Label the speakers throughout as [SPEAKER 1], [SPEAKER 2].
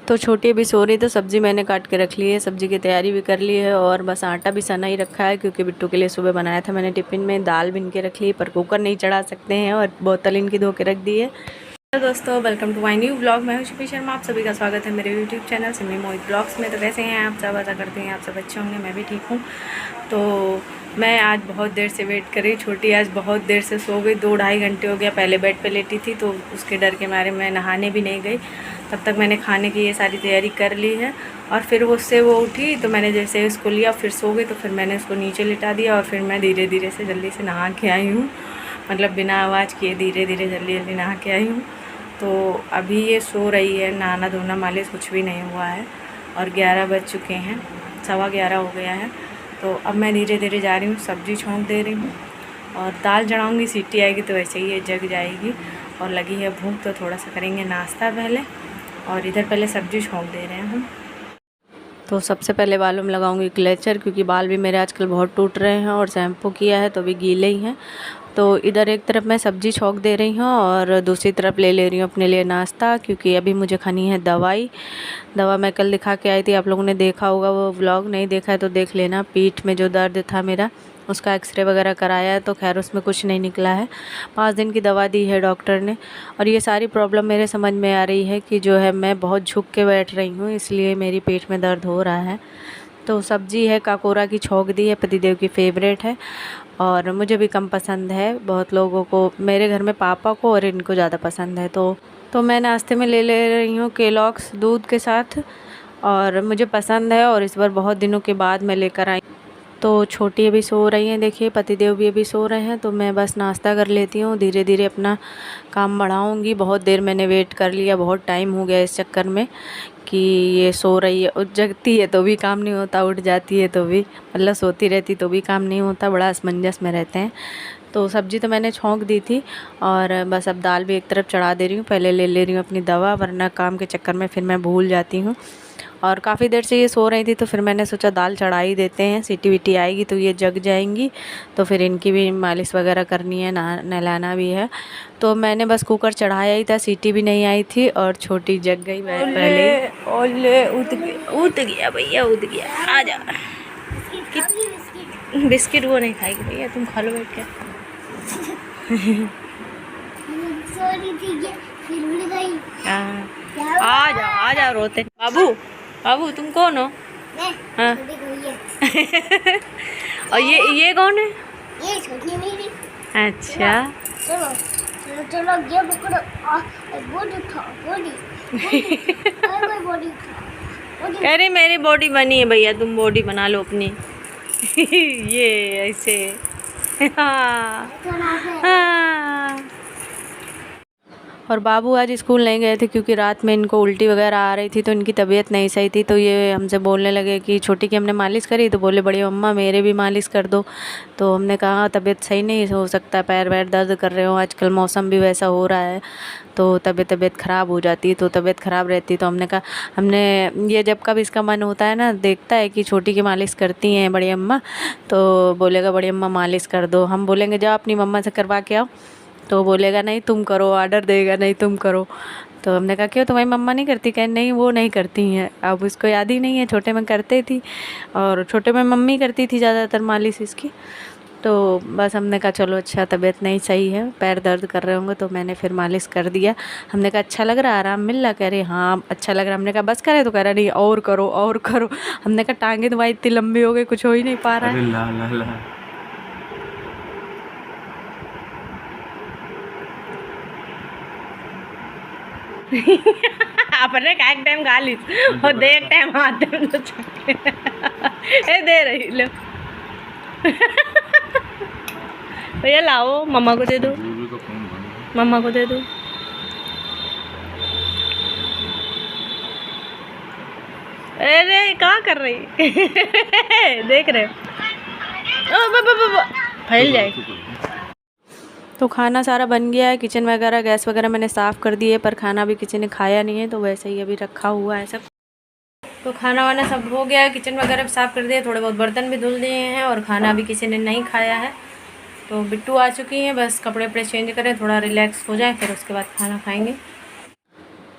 [SPEAKER 1] तो छोटी अभी सो रही, तो सब्ज़ी मैंने काट के रख ली है, सब्ज़ी की तैयारी भी कर ली है और बस आटा भी सना ही रखा है क्योंकि बिट्टू के लिए सुबह बनाया था मैंने टिफ़िन में। दाल बिन के रख ली पर कुकर नहीं चढ़ा सकते हैं और बोतल इनकी धो के रख दी है। तो दोस्तों welcome to my new blog. मैं हूं शिल्पी शर्मा, आप सभी का स्वागत है मेरे यूट्यूब चैनल सिमी मोहित ब्लॉग्स में। तो कैसे हैं आप सब? आशा करते हैं आप सब अच्छे होंगे, मैं भी ठीक हूँ। तो मैं आज बहुत देर से वेट कर रही, छोटी आज बहुत देर से सो गई, 2-2.5 घंटे हो गया। पहले बेड पे लेटी थी तो उसके डर के मारे मैं नहाने भी नहीं गई। तब तक मैंने खाने की ये सारी तैयारी कर ली है और फिर उससे वो उठी तो मैंने जैसे उसको लिया फिर सो गई, तो फिर मैंने उसको नीचे लिटा दिया और फिर मैं धीरे धीरे से जल्दी से नहा के आई हूँ, मतलब बिना आवाज़ किए धीरे धीरे जल्दी जल्दी नहा के आई हूँ। तो अभी ये सो रही है, नहाना धोना मालिश कुछ भी नहीं हुआ है और 11 बज चुके हैं, 11:15 हो गया है। तो अब मैं धीरे धीरे जा रही हूँ, सब्ज़ी छोंक दे रही हूँ और दाल चढ़ाऊँगी। सीटी आएगी तो वैसे ही ये जग जाएगी और लगी है भूख तो थोड़ा सा करेंगे नाश्ता पहले, और इधर पहले सब्ज़ी छोंक दे रहे हैं हम। तो सबसे पहले बालों में लगाऊंगी क्लेचर क्योंकि बाल भी मेरे आजकल बहुत टूट रहे हैं और शैम्पू किया है तो अभी गीले ही हैं। तो इधर एक तरफ मैं सब्ज़ी छोंक दे रही हूँ और दूसरी तरफ ले रही हूँ अपने लिए नाश्ता, क्योंकि अभी मुझे खानी है दवा मैं कल दिखा के आई थी, आप लोगों ने देखा होगा वो व्लॉग, नहीं देखा है तो देख लेना। पीठ में जो दर्द था मेरा उसका एक्सरे वगैरह कराया है तो खैर उसमें कुछ नहीं निकला है। 5 दिन की दवा दी है डॉक्टर ने। और ये सारी प्रॉब्लम मेरे समझ में आ रही है कि जो है मैं बहुत झुक के बैठ रही हूँ, इसलिए मेरी पेट में दर्द हो रहा है। तो सब्ज़ी है काकोरा की, छोंक दी है, पतिदेव की फेवरेट है और मुझे भी कम पसंद है। बहुत लोगों को, मेरे घर में पापा को और इनको ज़्यादा पसंद है। तो मैं नाश्ते में ले रही हूँ केलॉग्स दूध के साथ और मुझे पसंद है और इस बार बहुत दिनों के बाद मैं लेकर आई। तो छोटी अभी सो रही हैं, देखिए पतिदेव भी अभी सो रहे हैं। तो मैं बस नाश्ता कर लेती हूँ, धीरे धीरे अपना काम बढ़ाऊँगी। बहुत देर मैंने वेट कर लिया, बहुत टाइम हो गया इस चक्कर में कि ये सो रही है, उठ जगती है तो भी काम नहीं होता, उठ जाती है तो भी, मतलब सोती रहती तो भी काम नहीं होता, बड़ा असमंजस में रहते हैं। तो सब्ज़ी तो मैंने छोंक दी थी और बस अब दाल भी एक तरफ चढ़ा दे रही हूँ। पहले ले रही हूँ अपनी दवा, वरना काम के चक्कर में फिर मैं भूल जाती हूँ। और काफ़ी देर से ये सो रही थी तो फिर मैंने सोचा दाल चढ़ा ही देते हैं, सीटी वीटी आएगी तो ये जग जाएंगी, तो फिर इनकी भी मालिश वगैरह करनी है, नहलाना भी है। तो मैंने बस कुकर चढ़ाया ही था, सीटी भी नहीं आई थी और छोटी जग गई पहले। ओले उठ गया भैया, उठ गया, आ जा। बिस्किट वो नहीं खाएगी भैया, तुम खा लो बैठ के। आ जा रोते। बाबू बाबू तुम कौन हो? हाँ। और ये कौन है?
[SPEAKER 2] ये छोटी मेरी।
[SPEAKER 1] अच्छा
[SPEAKER 2] चलो चलो चलो ये पकड़ो। बॉडी उठाओ, बॉडी उठाओ।
[SPEAKER 1] कह रही मेरी बॉडी बनी है भैया, तुम बॉडी बना लो अपनी। ये ऐसे। हाँ हाँ। और बाबू आज स्कूल नहीं गए थे क्योंकि रात में इनको उल्टी वगैरह आ रही थी तो इनकी तबीयत नहीं सही थी। तो ये हमसे बोलने लगे कि छोटी की हमने मालिश करी तो बोले बड़ी मम्मा मेरे भी मालिश कर दो। तो हमने कहा तबीयत सही नहीं हो सकता, पैर वैर दर्द कर रहे हो, आजकल मौसम भी वैसा हो रहा है तो तबीयत ख़राब हो जाती है, तो तबीयत ख़राब रहती है। तो हमने कहा, हमने ये जब कब इसका मन होता है ना, देखता है कि छोटी की मालिश करती हैं बड़ी अम्मा, तो बोलेगा बड़ी अम्मा मालिश कर दो। हम बोलेंगे जाओ अपनी मम्मा से करवा के आओ, तो बोलेगा नहीं तुम करो, ऑर्डर देगा नहीं तुम करो। तो हमने कहा क्यों तुम्हारी मम्मा नहीं करती? कहें नहीं वो नहीं करती हैं। अब उसको याद ही नहीं है, छोटे में करते थी और छोटे में मम्मी करती थी ज़्यादातर मालिश इसकी। तो बस हमने कहा चलो अच्छा, तबीयत नहीं सही है, पैर दर्द कर रहे होंगे, तो मैंने फिर मालिश कर दिया। हमने कहा अच्छा लग रहा है, आराम मिल रहा? कह रही हाँ अच्छा लग रहा। हमने कहा बस करे? तो कह रहा नहीं और करो और करो। हमने कहा टांगे तुम्हारी इतनी लंबी हो गई, कुछ हो ही नहीं पा रहा है।
[SPEAKER 3] ला ला ला।
[SPEAKER 1] अपने का एक टाइम खा ली और दे एक टाइम आते हैं तो ए दे रही लो। भैया लाओ, मम्मा को दे दो, मम्मा को दे दो। अरे क्या कर रही? देख रहे फैल जाए। तो खाना सारा बन गया है, किचन वगैरह गैस वगैरह मैंने साफ़ कर दी है, पर खाना भी किसी ने खाया नहीं है तो वैसे ही अभी रखा हुआ है सब। तो खाना वाना सब हो गया है, किचन वगैरह साफ़ कर दिया, थोड़े बहुत बर्तन भी धुल दिए हैं और खाना भी किसी ने नहीं खाया है। तो बिट्टू आ चुकी हैं, बस कपड़े वपड़े चेंज करें, थोड़ा रिलैक्स हो जाए, फिर उसके बाद खाना खाएंगे।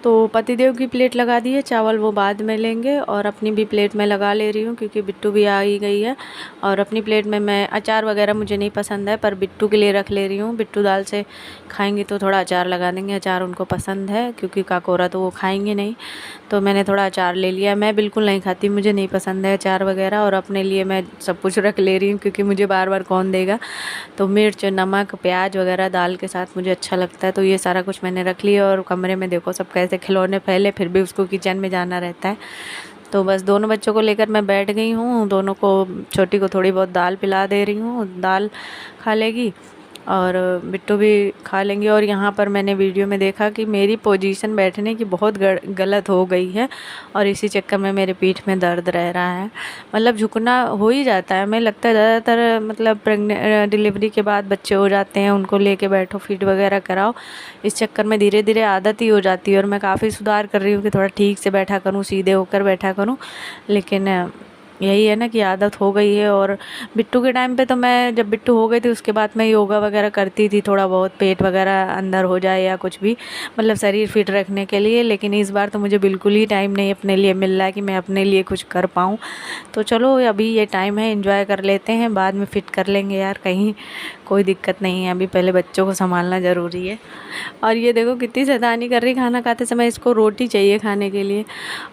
[SPEAKER 1] तो पतिदेव की प्लेट लगा दी है, चावल वो बाद में लेंगे और अपनी भी प्लेट में लगा ले रही हूँ क्योंकि बिट्टू भी आ ही गई है। और अपनी प्लेट में मैं अचार वगैरह मुझे नहीं पसंद है पर बिट्टू के लिए रख ले रही हूँ। बिट्टू दाल से खाएंगे तो थोड़ा अचार लगा देंगे, अचार उनको पसंद है क्योंकि काकोरा तो वो खाएंगे नहीं, तो मैंने थोड़ा अचार ले लिया। मैं बिल्कुल नहीं खाती, मुझे नहीं पसंद है अचार वगैरह, और अपने लिए मैं सब कुछ रख ले रही हूँ क्योंकि मुझे बार बार कौन देगा। तो मिर्च, नमक, प्याज वगैरह दाल के साथ मुझे अच्छा लगता है, तो ये सारा कुछ मैंने रख लिया। और कमरे में देखो सब कैसे खिलौने फैले, फिर भी उसको किचन में जाना रहता है। तो बस दोनों बच्चों को लेकर मैं बैठ गई हूँ, दोनों को, छोटी को थोड़ी बहुत दाल पिला दे रही हूँ, दाल खा लेगी और बिट्टू भी खा लेंगे। और यहाँ पर मैंने वीडियो में देखा कि मेरी पोजीशन बैठने की बहुत गलत हो गई है और इसी चक्कर में मेरे पीठ में दर्द रह रहा है। मतलब झुकना हो ही जाता है, हमें लगता है ज़्यादातर, मतलब डिलीवरी के बाद बच्चे हो जाते हैं, उनको लेके बैठो, फीड वगैरह कराओ, इस चक्कर में धीरे धीरे आदत ही हो जाती है। और मैं काफ़ी सुधार कर रही हूँ कि थोड़ा ठीक से बैठा करूँ, सीधे होकर बैठा करूँ, लेकिन यही है ना कि आदत हो गई है। और बिट्टू के टाइम पे तो मैं, जब बिट्टू हो गई थी उसके बाद मैं योगा वगैरह करती थी, थोड़ा बहुत पेट वगैरह अंदर हो जाए या कुछ भी, मतलब शरीर फिट रखने के लिए। लेकिन इस बार तो मुझे बिल्कुल ही टाइम नहीं अपने लिए मिल रहा है कि मैं अपने लिए कुछ कर पाऊँ। तो चलो अभी ये टाइम है, एंजॉय कर लेते हैं, बाद में फिट कर लेंगे यार, कहीं कोई दिक्कत नहीं है, अभी पहले बच्चों को संभालना ज़रूरी है। और ये देखो कितनी शैतानी कर रही, खाना खाते समय इसको रोटी चाहिए खाने के लिए।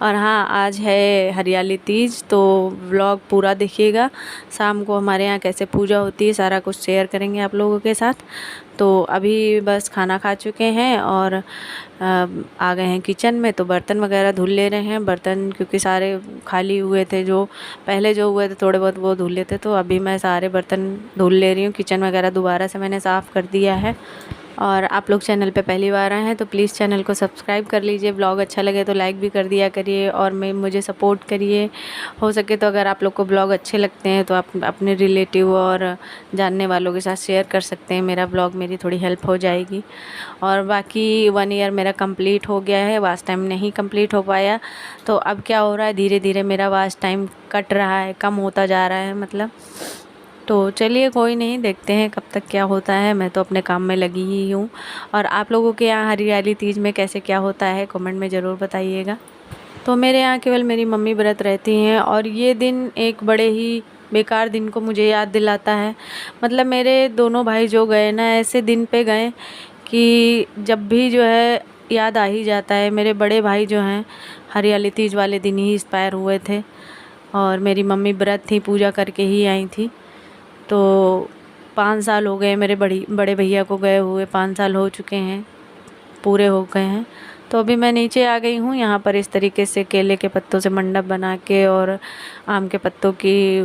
[SPEAKER 1] और हाँ, आज है हरियाली तीज, तो व्लॉग पूरा देखिएगा। शाम को हमारे यहाँ कैसे पूजा होती है सारा कुछ शेयर करेंगे आप लोगों के साथ। तो अभी बस खाना खा चुके हैं और आ गए हैं किचन में, तो बर्तन वगैरह धुल ले रहे हैं। बर्तन क्योंकि सारे खाली हुए थे, जो पहले जो हुए थे थोड़े बहुत वो धुल लेते, तो अभी मैं सारे बर्तन धुल ले रही हूँ। किचन वगैरह दोबारा से मैंने साफ़ कर दिया है। और आप लोग चैनल पे पहली बार आए हैं तो प्लीज़ चैनल को सब्सक्राइब कर लीजिए, ब्लॉग अच्छा लगे तो लाइक भी कर दिया करिए और मुझे सपोर्ट करिए। हो सके तो अगर आप लोग को ब्लॉग अच्छे लगते हैं तो आप अपने रिलेटिव और जानने वालों के साथ शेयर कर सकते हैं मेरा ब्लॉग, मेरी थोड़ी हेल्प हो जाएगी। और बाकी 1 ईयर मेरा कंप्लीट हो गया है, वाच टाइम नहीं कंप्लीट हो पाया, तो अब क्या हो रहा है, धीरे धीरे मेरा वाच टाइम कट रहा है, कम होता जा रहा है मतलब। तो चलिए कोई नहीं, देखते हैं कब तक क्या होता है, मैं तो अपने काम में लगी ही हूँ। और आप लोगों के यहाँ हरियाली तीज में कैसे क्या होता है कमेंट में ज़रूर बताइएगा। तो मेरे यहाँ केवल मेरी मम्मी व्रत रहती हैं और ये दिन एक बड़े ही बेकार दिन को मुझे याद दिलाता है। मतलब मेरे दोनों भाई जो गए ना, ऐसे दिन पे गए कि जब भी जो है याद आ ही जाता है। मेरे बड़े भाई जो हैं हरियाली तीज वाले दिन ही एक्सपायर हुए थे और मेरी मम्मी व्रत थी, पूजा करके ही आई थी। तो 5 साल हो गए मेरे बड़े भैया को गए हुए, 5 साल हो चुके हैं, पूरे हो गए हैं। तो अभी मैं नीचे आ गई हूँ, यहाँ पर इस तरीके से केले के पत्तों से मंडप बना के और आम के पत्तों की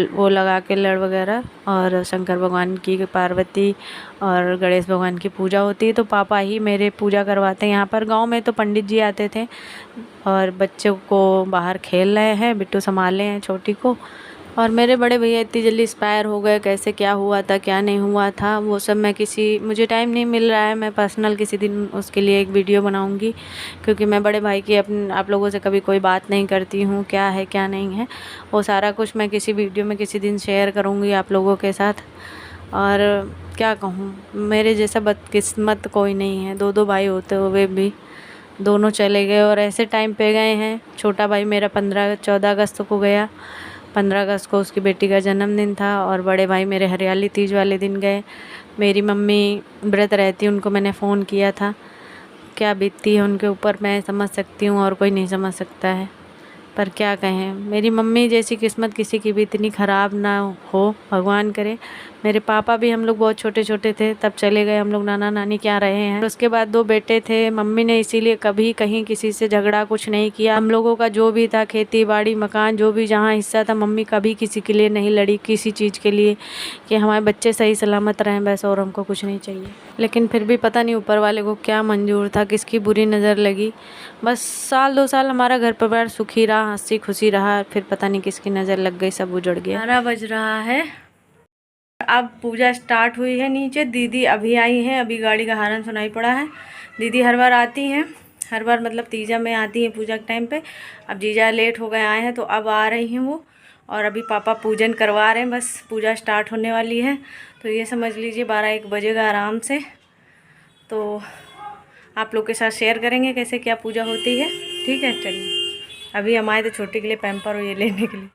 [SPEAKER 1] वो लगा के लड़ वगैरह, और शंकर भगवान की, पार्वती और गणेश भगवान की पूजा होती है। तो पापा ही मेरे पूजा करवाते हैं यहाँ पर। गांव में तो पंडित जी आते थे और बच्चों को बाहर खेल रहे हैं, बिट्टू संभाले हैं छोटी को। और मेरे बड़े भैया इतनी जल्दी एक्सपायर हो गए, कैसे क्या हुआ था क्या नहीं हुआ था वो सब मैं मुझे टाइम नहीं मिल रहा है। मैं पर्सनल किसी दिन उसके लिए एक वीडियो बनाऊंगी, क्योंकि मैं बड़े भाई की आप लोगों से कभी कोई बात नहीं करती हूँ, क्या है क्या नहीं है, वो सारा कुछ मैं किसी वीडियो में किसी दिन शेयर करूँगी आप लोगों के साथ। और क्या कहूँ, मेरे जैसा बदकिस्मत कोई नहीं है, 2 भाई होते हुए भी दोनों चले गए और ऐसे टाइम पे गए हैं। छोटा भाई मेरा 14 अगस्त को गया, 15 अगस्त को उसकी बेटी का जन्मदिन था, और बड़े भाई मेरे हरियाली तीज वाले दिन गए। मेरी मम्मी व्रत रहती, उनको मैंने फ़ोन किया था, क्या बीतती है उनके ऊपर मैं समझ सकती हूँ और कोई नहीं समझ सकता है, पर क्या कहें, मेरी मम्मी जैसी किस्मत किसी की भी इतनी ख़राब ना हो, भगवान करे। मेरे पापा भी, हम लोग बहुत छोटे छोटे थे तब चले गए, हम लोग नाना नानी के यहाँ रहे हैं। उसके बाद 2 बेटे थे, मम्मी ने इसीलिए कभी कहीं किसी से झगड़ा कुछ नहीं किया। हम लोगों का जो भी था, खेती बाड़ी मकान जो भी जहाँ हिस्सा था, मम्मी कभी किसी के लिए नहीं लड़ी, किसी चीज़ के लिए, कि हमारे बच्चे सही सलामत रहें बस, और हमको कुछ नहीं चाहिए। लेकिन फिर भी पता नहीं ऊपर वाले को क्या मंजूर था, किसकी बुरी नज़र लगी, बस साल 2 साल हमारा घर परिवार सुखी रहा, हंसी खुशी रहा, फिर पता नहीं किसकी नज़र लग गई, सब उजड़ गया। 11 बज रहा है, अब पूजा स्टार्ट हुई है नीचे। दीदी अभी आई हैं, अभी गाड़ी का हॉर्न सुनाई पड़ा है। दीदी हर बार आती हैं, हर बार मतलब तीजा में आती हैं पूजा के टाइम पे। अब जीजा लेट हो गए आए हैं तो अब आ रही हैं वो, और अभी पापा पूजन करवा रहे हैं, बस पूजा स्टार्ट होने वाली है। तो ये समझ लीजिए 12-1 बजेगा आराम से। तो आप लोग के साथ शेयर करेंगे कैसे क्या पूजा होती है। ठीक है, चलिए अभी हम आए थे छोटी के लिए पैम्पर और ये लेने के लिए।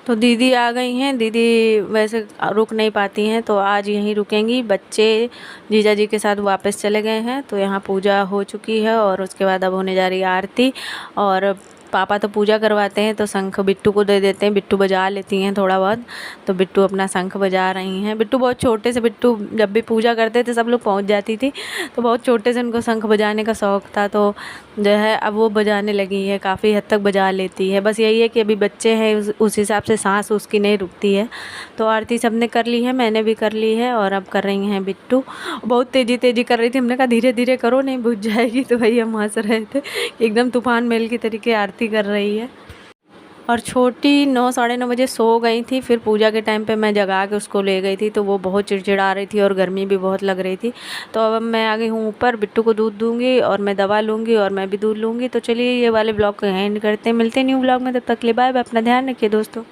[SPEAKER 1] तो दीदी आ गई हैं। दीदी वैसे रुक नहीं पाती हैं तो आज यहीं रुकेंगी। बच्चे जीजा जी के साथ वापस चले गए हैं। तो यहाँ पूजा हो चुकी है और उसके बाद अब होने जा रही है आरती। और पापा तो पूजा करवाते हैं तो शंख बिट्टू को दे देते हैं। बिट्टू बजा लेती हैं थोड़ा बहुत, तो बिट्टू अपना शंख बजा रही हैं। बिट्टू बहुत छोटे से, बिट्टू जब भी पूजा करते थे सब लोग पहुंच जाती थी, तो बहुत छोटे से उनको शंख बजाने का शौक़ था। तो जो है अब वो बजाने लगी है, काफ़ी हद तक बजा लेती है। बस यही है कि अभी बच्चे हैं, उस हिसाब से सांस उसकी नहीं रुकती है। तो आरती सबने कर ली है, मैंने भी कर ली है और अब कर रही हैं बिट्टू। बहुत तेज़ी तेज़ी कर रही थी, हमने कहा धीरे धीरे करो नहीं बुझ जाएगी। तो वही हम हंस रहे थे, एकदम तूफान मेल की तरीके आरती कर रही है। और छोटी 9 साढ़े 9 बजे सो गई थी। फिर पूजा के टाइम पे मैं जगा के उसको ले गई थी, तो वो बहुत चिड़चिड़ा रही थी और गर्मी भी बहुत लग रही थी। तो अब मैं आ गई हूँ ऊपर, बिट्टू को दूध दूँगी और मैं दवा लूँगी और मैं भी दूध लूँगी। तो चलिए ये वाले ब्लॉग को एंड करते हैं, मिलते हैं न्यू ब्लॉग में। तब तक के लिए बाय बाय, अपना ध्यान रखिए दोस्तों।